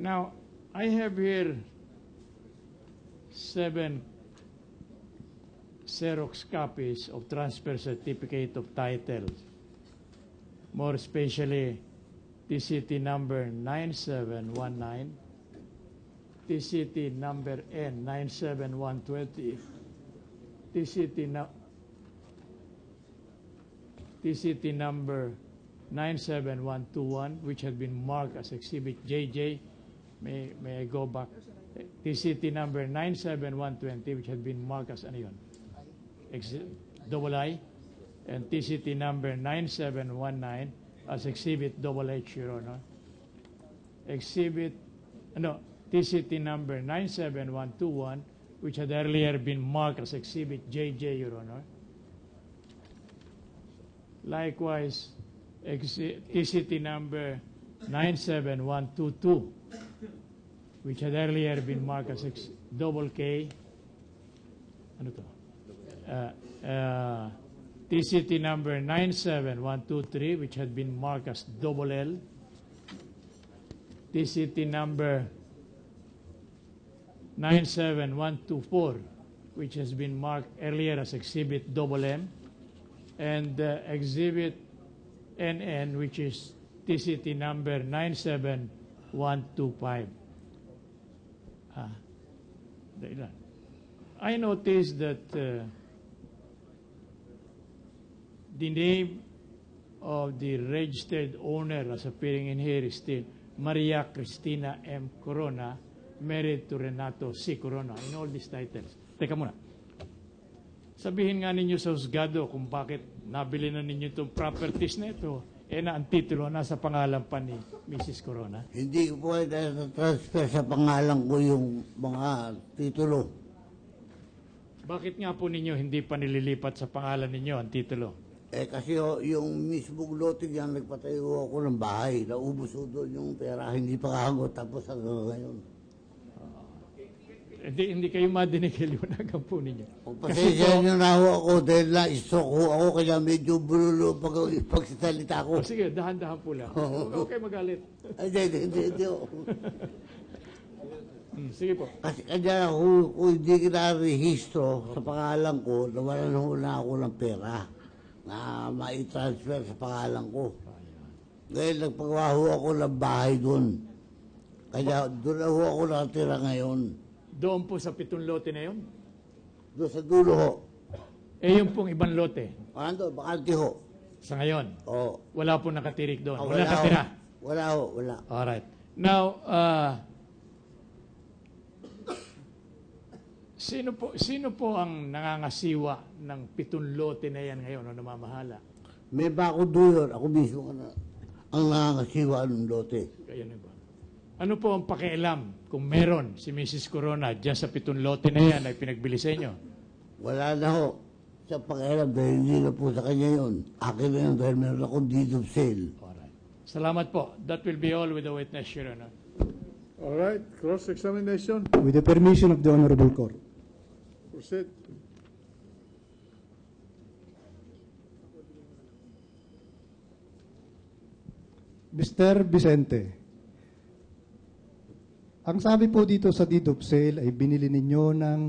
Now, I have here 7 Xerox copies of transfer certificate of title. More especially, TCT number 9719, TCT number N 97120, TCT number 97121, which had been marked as Exhibit JJ. May I go back? TCT number 97120, which had been marked as ano yun? Double I, and TCT number 9719 as Exhibit double H, Your Honor. TCT number 97121, which had earlier been marked as Exhibit JJ, Your Honor. Likewise, TCT number 97122, which had earlier been marked as double K. Ano to? TCT number 97123, which had been marked as double L. TCT number 97124, which has been marked earlier as Exhibit double M. And Exhibit NN, which is TCT number 97125. I noticed that the name of the registered owner as appearing in here is still Maria Cristina M. Corona, married to Renato C. Corona, in all these titles. Teka muna. Sabihin nga ninyo sa husgado kung bakit nabili na ninyo itong properties na ito, na ang titulo nasa pangalan pa ni Mrs. Corona. Hindi ko po transfer sa pangalan ko yung mga titulo. Bakit nga po ninyo hindi pa nililipat sa pangalan ninyo ang titulo? Kasi yung mismong lote yan, nagpatayo ako ng bahay. Naubos ko doon yung pera, hindi pa kahagot, tapos hanggang ngayon. Hindi kayo madinig, liwanagan po ninyo. Pasensya nyo na ako dahil na-stroke ho ako, kaya medyo bululo pagsasalita ko. Sige, dahan-dahan po lang. Huwag kayo magalit. Hindi. Sige po. Kasi kanya kung hindi kinarehistro sa pangalan ko, nawalan ho na ako ng pera na mai-transfer sa pangalan ko. Ngayon, nagpagawa ho ako ng bahay doon. Kaya doon na ho ako nakatira ngayon. Doon po sa 7 lote na yun? Doon sa dulo ho. Yung pong ibang lote? Ano, bakante ho. Sa ngayon? Oo. Wala po nakatirik doon? Oh, wala nakatira? Wala. Alright. Now, sino po ang nangangasiwa ng 7 lote na yan ngayon o namamahala? May bako doon. Ako mismo ang nangangasiwa ng lote. Kaya na ba? Ano po ang pakialam kung meron si Mrs. Corona dyan sa 7 lote na yan ay pinagbili sa inyo? Wala na ho. Sa pakialam dahil hindi na po sa kanya yun. Akin na yun dahil meron akong deed of sale. Alright. Salamat po. That will be all with the witness, Your Honor. All right, cross-examination. With the permission of the Honorable Court. Proceed. Mr. Vicente, ang sabi po dito sa deed of sale ay binili ninyo ng